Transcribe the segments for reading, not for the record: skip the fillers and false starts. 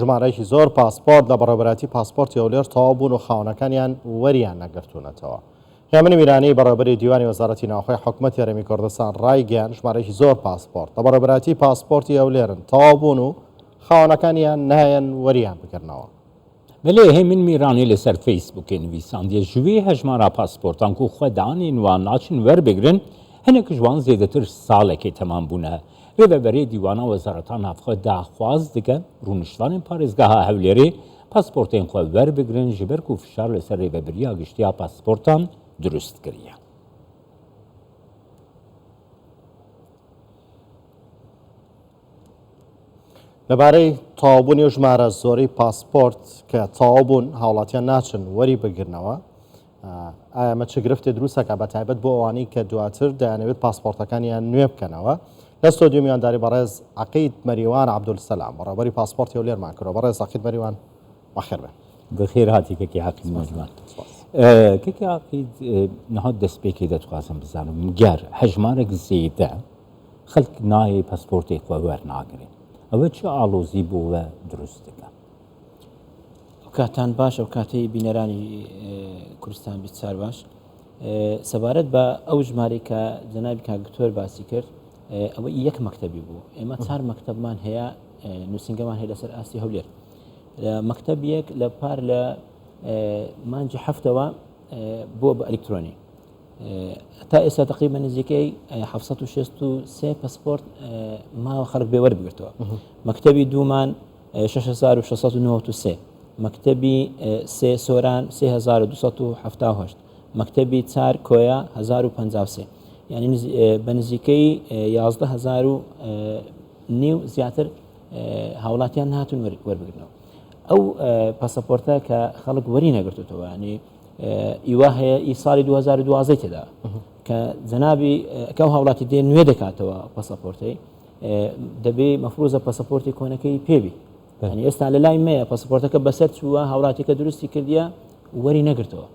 ژمارەیەکی زۆر پاسپۆرت لە بەڕێوەبەتی پاسپۆرتی هەولێر تەواو بوون و خاونەکانیان وەریان نەگرتوونەتەوە. هێمن میرانی بەڕێوەبەری دیوانی وەزارەتی ناوخۆی حکوومەتی هەرێمی کوردستان ڕایگەیاند ژمارەیەکی زۆر پاسپۆرت لە بەڕێوەبەتی پاسپۆرتی هەولێرن تەواو بوون و خاونەکانیان نایەن وەریان بکردنەوە. بەڵێ هێمن میرانی لەسەر فەیسبووکێ نویساندیە ژوێ هەژمارە پاسپۆرتان و خۆدانین وان ناچن وەربگرن هەنێک جوان زێدەتر ساڵێکی تەمام بوونە. رێبەرێ دیوانە وەزارەتان ناوخۆ داخواز دەکەن ڕوونشتوانین پارێزگاها هەولێرێ پاسپۆرتێن خۆ وەربگرن ji ber ku fişar li ser rêveberiya giştiya pasportan durust kiriye. لەبارەی تەواوبوونی و ژمارە زۆری پاسپۆرت کە تەواو بوون هاوڵاتیان ناچن وەری بگرنەوە ئایا ئەمە چ گرفتێ دروستەکە بە تایبەت بۆ ئەوانەی کە دواتر دەیانەوێت پاسپۆرتەکانیان نوێ بکەنەوە. لە ستۆدیۆ میوانداری بەڕێز عەقید مەریوان عەبدولسەلام بەڕێوەبەری پاسپۆرتی هەولێرمان کردەوە. بەڕێز عەقید مەریوان بەخێر بێن. بەخێر هاتی کەکی عەقید مەریوان. کەکی عەقید نەهات دەستپێکی دەتوازم بزانم گەر هەژمارێک زێدە خەڵک نایە پاسپۆرتی خۆ وەرناگرن ئەوە چه ئاڵۆزی بووە دروست دەکەن؟ کاتان باش ئەو کاتەی بینەرانی کوردستان بیچار باش سەبارەت بە ئەو ژمارەی کە جەنابی کاکتۆر باسی کرد ئەوە یەک مەکتەبی بوو. ئێمە 4 مەکتەبمان هەیە نووسنگەمان هەیە لەسەر ئاستی هەولێر لە مەکتەب یەک لە پار لە مانجی هەفتەوە بۆ بە ئەلکترۆنی تا ئێستا تقریبا نزیکەی 763 پاسپۆرت ماوە خەڵک بێ وەربگرتەوە. مەکتەبی دوومان 6693 مەکتەبی سێ سۆران 3278 مەکتەبی 4 کۆیا 1053 یعنی بە نزیکەی 11000 نیو زیاتر هاوڵاتیان هاتون وەربگرنەوە. ئەو پاسەپۆرتە کە خەڵک وەری نەگرتوتەوە ینی ئیوا هەیە ئی ساڵی 2012 تێدا کە جەنابی کە هاوڵاتی دێ نوێ دەکاتەوە پاسەپۆرتەی دەبێ مەفروزە پاسەپۆرتی کۆنەکەی پێبی. ینی ئێستا لە لای مەیە پاسەپۆرتەکە بەسەر چووە هاوڵاتیکە دروستی کردیە وەری نەگرتەوە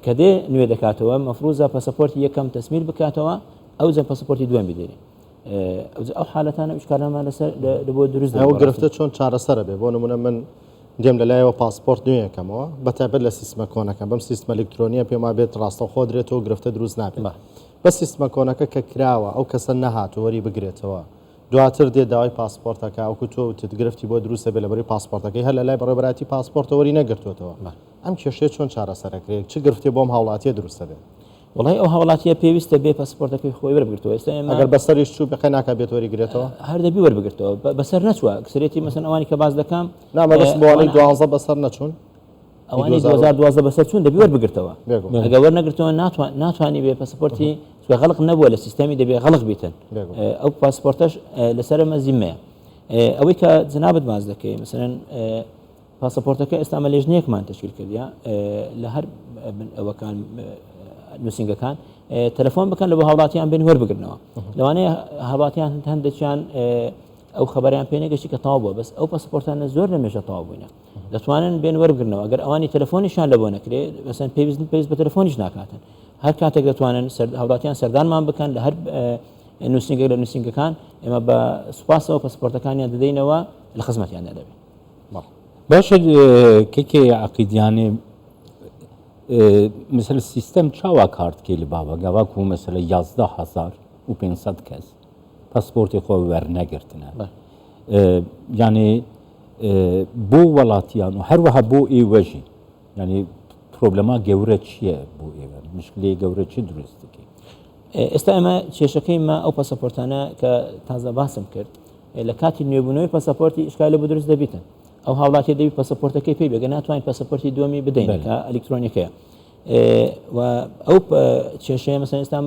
کە دێ نوێ دەکاتەوە مەفروزە پاسەپۆرتی یەکەم تەسمیر بکاتەوە ئەو جە پاسەپۆرتی دووەم بدێنێ. ئەو حالەتانە ئیشکارەمان لەسەر بۆ دروست ئەو گرفتە چۆن چارەسەرە بێ بۆ نمونە من دێم لەلایەوە پاسپۆرت نوێیەکەمەوە بەتایبەت لە سیستمە کۆنەکەم بەم سیستمە ئەلکترۆنیە پێما بێت ڕاستەوخۆ درێتەوە گرفتە دروست نابێت بە سیستمە کۆنەکە کە کراوە ئەو کەسە نەهاتوە وەری بگرێتەوە دواتر دێ داوای پاسپۆرتەکە ئەوکو تۆ گرفتی بۆ دروستە بێ لەبەری پاسپۆرتەکەی هەر لە لای بەڕێوەبەتی پاسپۆرتە وەری نەگرتوێتەوە. ئەم کێشەیە چۆن چارەسەرەکرێت چ گرفتی بۆم هاوڵاتیە دروستە بێت؟ وڵی ئەو هاوڵاتیە پێویستە بێ پاسپۆرتەکەی خۆی وەربگرتەوە. ئێستا ئەگەر بەسەریش چوو بەقەی ناکە بێت وەریگرێتەوە هەر دەبی وەربگرتەوە بەسەر نەچوە کسرێتی مەسەن ئەوانی کە باز دەکەم نامەبەست بۆوانەی 12 بەسەر نەچوون ئەوانی 2012 بەسەر چوون دەبی وەربگرتەوە. ئەگەر وەرنەگرتەوە ناتوانانی بێ پاسپۆرتی غەڵق نەبووە لە سیستەمی دەبێ غەڵق بیتن ئەو پاسپۆرتەش لەسەر ئەمە زیممەیە. ئەوەی کە جەنابەت باز دەکەی مەسەرەن پاسپۆرتەکە ئێستا ئەمە لێژنەیەکمان تەشکیل کردیا لە هەر ئەوەکان نووسنگەکان تەلەفۆن بکەن لە بۆ هاوڵاتیان بێن وەربگرنەوە لەوانەیە هاوڵاتیان هەندێکیان ئەو خەبەریان پێ نەگەشتی کە تەواو بووە بەس ئەو پاسپۆرتانە زۆر لەمێژە تەواو بووینە دەتوانن بێن وەربگرنەوە ئەگەر ئەوانی تەلەفۆنیشان لە بۆ نەکرێت بەسەن پێویست بە تەلەفۆنیش ناکاتن هەر کاتێک دەتوانن هاوڵاتیان سەردانمان بکەن لە هەر نووسنگێک لە نووسنگەکان ئێمە بە سوپاسەوە پاسپۆرتەکانیان دەدەینەوە لە خزمەتیاندا دەبێت. باشە کێکێ عەقیدیانێ مثل سیستم چاوا کارت کێ لە باوەگەوا و مثل 11500 کەس پاسپۆرتی خۆ وەرنەگرتنە یعنی بۆ وڵاتیان و هەروەها بۆ ئێوەژی ینی پرۆبلەما گەورە چییە بۆ ئێوە مشکلەی گەورە چی دروست دەکەی؟ ئێستا ئەمە کێشەکەی ما ئەو پاسەپۆرتانە کە تازە باسم کرد لە کاتی نوێبوونەوەی پاسەپۆرتی ئیشکال بۆ دروست دەبیتن ئەو هاوڵاتی دەوی پاسەپۆرتەکەی پێی بێگە ناتوانین پاسەپۆرتی دووەمی بدەین کە ئەلکترۆنیکەیە و ئەو کێشەیە مەسەن ئێستا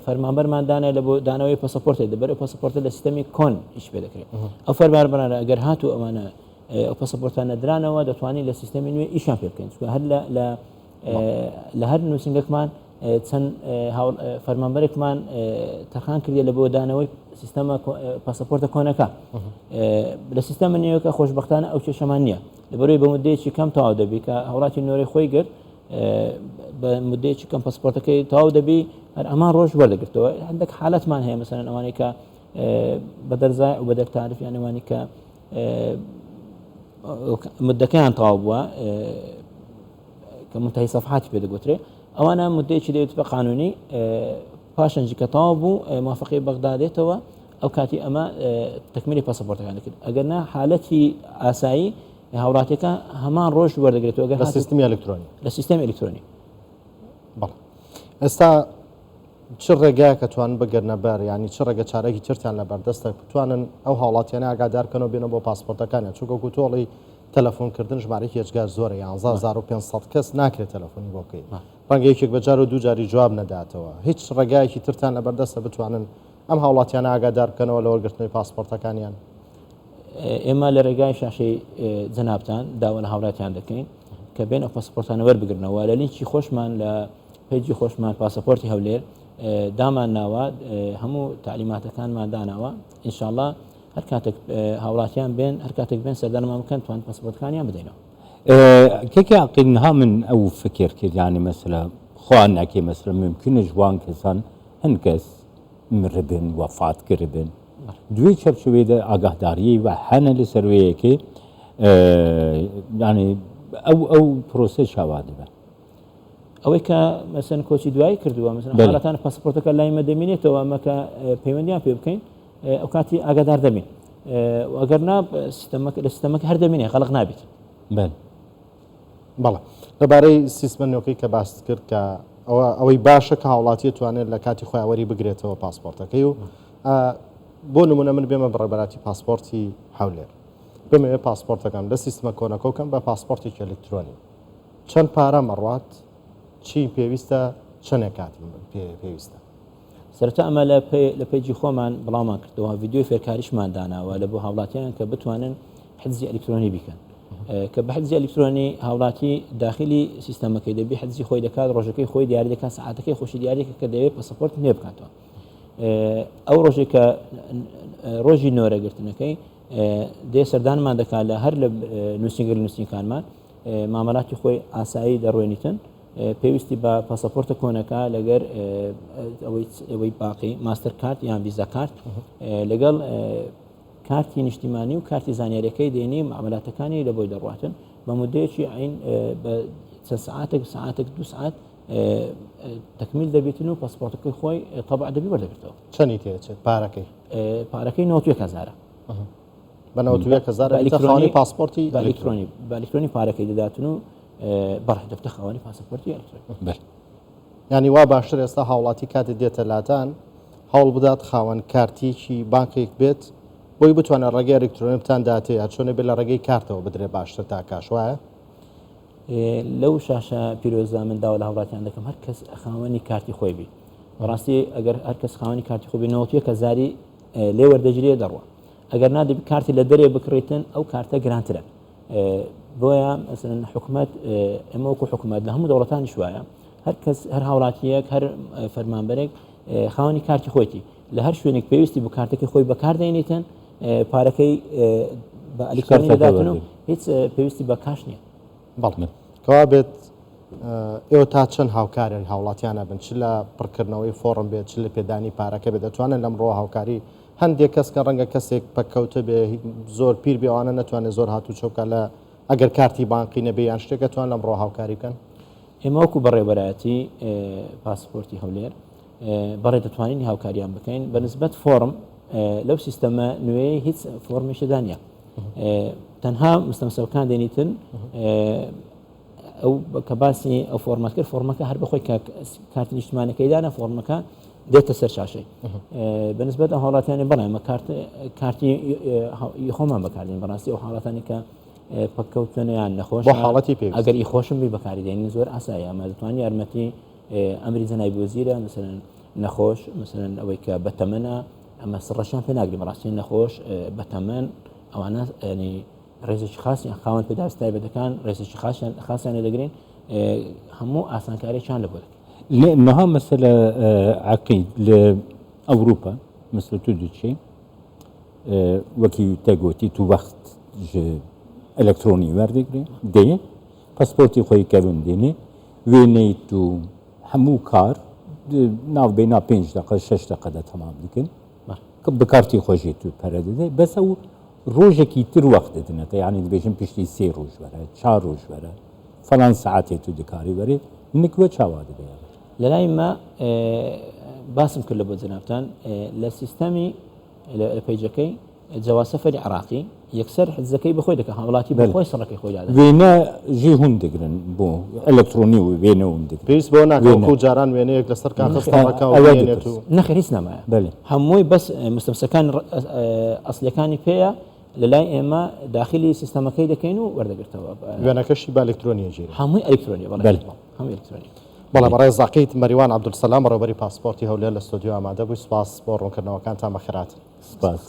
فەرمانبەرماندانە لە بۆ دانەوەی پاسەپۆرتی دەبەر پاسەپۆرتە لە سیستەمی کۆن ئیش پێ دەکرێت ئەو فەرمانبەرانە ئەگەر هاتوو ئەوانە ئەو پاسەپۆرتانە درانەوە دەتوانین لە سیستەمی نوێ ئیشان پێ بکەین هەر لە هەر نووسنگەکمان چەند فەرمانبەرێکمان تەرخان کردێ لە بۆ دانەوەی سیستەمە پاسەپۆرتە کۆنەکە لە سیستەمە نوێیەکە خۆشبەختانە ئەو کێشەمان نییە لەبەرەوەی بە مودەیەکی کەم تەواو دەبی کە هاوڵاتی نوێرەی خۆی گرت بە مودەیەکی کەم پاسپۆرتەکەی تەواو دەبی هەر ئەمان ڕۆژ وەردەگرتەوە هەندێک حالەتمان هەیە مەسەرەن ئەوانەی کە بە دەرزای و بە دەرتعریف یان ئەوانی کە مدەکەیان تەواو بووە کە منتهی سەفحاتی پێ دەگوترێ ئەوانە مدەیەکی دەوێت بە قانونی پاشەنجی کە تەواو بوو موافقەی بەغدادێتەوە ئەو کاتی ئەمە تەکمیلی پاسەپۆرتەکان دەکرد ئەگەرنا حالەتی ئاسایی هاوڵاتیەکە هەمان ڕۆژ وەردەگرێتەوە لە سیستمی ئەلکترۆنی لە سیستەمی ئەلکترۆنی. بەڵێ ئێستا چ ڕێگایە کە توانن بگەرنە بەر ینی چ ڕێگە چارەکی ترتیان لە بەردەستە بتوانن ئەو هاوڵاتیانە ئاگادارکەنەوە بێنە بۆ پاسپۆرتەکانیان چووکە تۆڵی تەلەفۆنکردن ژمارەی هێچگار زۆرە 11500 کەس ناکرێت تەلەفۆنی بۆ بکەیت ڕەنگە یەکێک بەجار و دووجاری جواب نەداتەوە هیچ ڕێگایەکی ترتان لە بەردەستە بتوانن ئەم هاوڵاتیانە ئاگادار بکەنەوە لە وەرگرتنەوەی پاسپۆرتەکانیان. ئێمە لە ڕێگای شاشەی جەنابتان داوا لە هاوڵاتیان دەکەین کە بێن ئەو پاسپۆرتانە وەربگرنەوە لە لینکی خۆشمان لە پێیجی خۆشمان پاسەپۆرتی هەولێر دامان ناوە هەموو تعلیماتەکانمان داناوە ئینشاءالله هەر کاتێک هاوڵاتیان بێن هەر کاتێک بێن سەردانمان بکەن توان پاسپۆرتەکانیان بدەینەوە. کێکی عقیلنها من ئەو فکر کرد ینی مەسەلا خۆیان ناکێ مەسەلا ممکنە جوان کەسان هەند کەس مربن وەفات کردبن دوێ چەرچوێدا ئاگاهداری و هەنە لە سەروەیەکی ینی ئەو پرۆسە چاوا دەبێت ئەوەی کە مەسەن کۆچی دوایی کردووە مەسەن حاڵەتان پاسپۆرتەکە لای مە دەمێنێتەوە ئەمەکە پەیوەندیان پێ بکەین ئەو کاتی ئاگادار دەبین ئەگەر نا لە سیستەمەکە هەر دەمێنێ خەڵق نابێت. بەڵێ لەبارەی سیستمە نوێکەی کە باست کرد کە ئەوەی باشە کە هاوڵاتی توانێت لە کاتی خۆیاوەری بگرێتەوە پاسپۆرتەکەی و بۆ نمونە من بێمە بڕێبەراتی پاسپۆرتی هەولێر بمەوێت پاسپۆرتەکەم لە سیستمە کۆنەکەوکەم بە پاسپۆرتێکی ئەلکترۆنی چەند پارە مەڕات چی پێویستە چەندێک کاتی پێویستە. سەرەتا ئەمە لە پێیجی خۆمان بڵاومان کردەوە ڤیدیۆی فێرکاریشمان داناوە لە بۆ هاوڵاتیان کە بتوانن حجزی ئەلکترۆنی بیکەن کە بە حجزی ئەلکترۆنی هاوڵاتی داخلی سیستەمەکەی دەبی حجزی خۆی دەکات ڕۆژەکەی خۆی دیاری دەکات ساعتەکەی خۆشی دیارێکە کە دەوێت پاسپۆرت نوێ بکاتەوە ئەو ڕۆژێک کە ڕۆژی نۆرەگرتنەکەی دێ سەردانمان دەکات لە هەر لە نووسینگەر نووسینکانمان مامەڵاتی خۆی ئاسایی دەڕوێنیتن پێویستی بە پاسەپۆرتە کۆنەکە لەگەر ئەوەی باقی ماستەر کارت یان ویزا کارت لەگەڵ کارتی نیشتیمانی و کارتی زانیاریەکەی دێنی معاملاتەکانی لە بۆی دەڕواتن بە مودەیەکی عین بە ساعتێک 2 ساعت تەکمیل دەبێتن و پاسپۆرتەکەی خۆی تەبع دەبی وەردەگرێتەوە. چەندی تێچێت پارەکەی 91,000 بە 91,000 پاسپۆرتی ئەلکترۆنی پارەکەی دەداتن و بەڕێ دەفتە خاوەنی پاسپۆرتی ئەلکترۆنی. ینی وا باشتر ئێستا هاوڵاتی کاتێک دێتە لاتان هەوڵ بدات خاوەن کارتێکی بانکێک بێت بۆی بتوانە ڕێگەی ئەلکترۆنی بتان داتێ چۆنە بێت لە ڕێگەی کارتەوە بدرێت باشتر تا کاش وایە. لەو شاشە پیرۆزە من داوا لە هاوڵاتیان دەکەم هەر کەس خاوەنی کارتی خۆی بی ڕاستی ئەگەر هەر کەس خاوەنی کارتی خۆی بێنەوە کە زاری لێ وەردەگیرێ دەڕوە ئەگەر نادەبی کارتی لە دەرێ بکڕیتن ئەو کارتە گرانترە بۆیە مەسەن حکوومەت ئەمە وەکو حکوومەت لە هەموو دەوڵەتانی شوایە هەر کەس هەر هاوڵاتیەک هەر فەرمانبەرێک خاوەنی کارتی خۆیتی لە هەر شوێنێک پێویستی بۆ کارتەکەی خۆی بەکاردێنیتن پارەکەی بە ئەلکترۆنی دەداتن و هیچ پێویستی بە کاش نییە. بەڵێ کەوا بێت ئێوە تا چەند هاوکارن هاوڵاتیانە بن چ لە پڕکردنەوەی فۆڕم بێت چ لە پێدانی پارەکە بێت دەتوانن لەمڕۆ هاوکاری هەندێک کەس کە ڕەنگە کەسێک پەککەوتە بێ زۆر پیر بێوانە نەتوانێت زۆر هاتوو چۆکە لە ئەگەر کارتی بانقی نەبێ یان شتێکە توان لەمڕۆ هاوکاری بکەن. ئێمە وەکو بەڕێوەبەرایەتی پاسپۆرتی هەولێر بەڕێ دەتوانین هاوکاریان بکەین بە نسبەت فۆڕم لەو سیستەمە نوێی هیچ فۆرمێشدانە تەنها مستەمسەکان دێنیتن ئەو کە باسی ئەو فۆرمەت کرد فۆرمەکە هەر بەخۆی کارتی نیشتمانەکەیدانە فۆرمەکە دێتە سەر شاشەی بە نسبەت ئەو هاوڵاتیانی بەڵێمە کارتی خۆمان بەکاردین بەڕاستی ئەو حاڵاتانی کە پەککەوتنیان نەخۆش بۆ حاڵەتی پێ ئەگەر ئی خۆشم بی بەکاریدێنین زۆر ئاسایە ئەمە دەتوانانی یارمەتی ئەمری جەنابی وەزیرە مثلەن نەخۆش مثلەن ئەوەی کە بەتەمەنە ئەمە سڕەشیان پێ ناگرین بەڕاستی نەخۆش بەتەمەن ئەوانە ینی ڕێزێکی خاصی خاوەن پێداستای بەدەکان ڕێزێکی خاصیان دەگرین هەموو ئاسانکاریان لە بۆ لأنها مثلا عقيد لأوروبا مثل تدوتشي وكي تاغوتي تو وقت إلكتروني وردقري دي باسبورتي خوي كابون ديني ويني تو همو كار ناو بينا 5 دقيقة 6 دقيقة تمام لكن بكارتي خوشي تو برده بس أو ڕۆژێکی تر وەخت دەدنێتە یعنی دەبێژم پشتی 3 ڕۆژ وەرە 4 ڕۆژ وەرە فەڵان سعاتێت و دکاری وەرێ نکوە چاوا دەبێت لە لای ما باسم کرد لە بۆ جەنابتان لە سیستەمی لە پەیجەکەی جەواز سەفەری عراقی یەکسەر حجزەکەی بەخۆی دەکە وڵاتی بەخۆی سەرەکەی خۆی دادا وێنە ژی هون دەگرن بۆ ئەلکترۆنی و وێنە هون دەگرن پێویست بۆ ناکە و جاران وێنەیەک لەسەر کاخستاڕەکەوێنێت و نەخێر هیچ نامایە هەمووی بەس مستەمسەکان ئەسلەکانی پێەیە لە لای ئێمە داخلی سیستەمەکەی دەکەین و وەردەگرتەوە وێنەکەشی با ئەلکترۆنیە ژێر هەمووی ئەلکترۆنی هەمووی ئەلکترۆنی بەڵام بەڕێز زاقیت مەریوان عەبدولسەلام ڕێبەری پاسپۆرتی هەولێر لە ستۆدیۆ ئامادە بووی سوپاس بۆ ڕوونکردنەوەکان تا مەخرات سپاس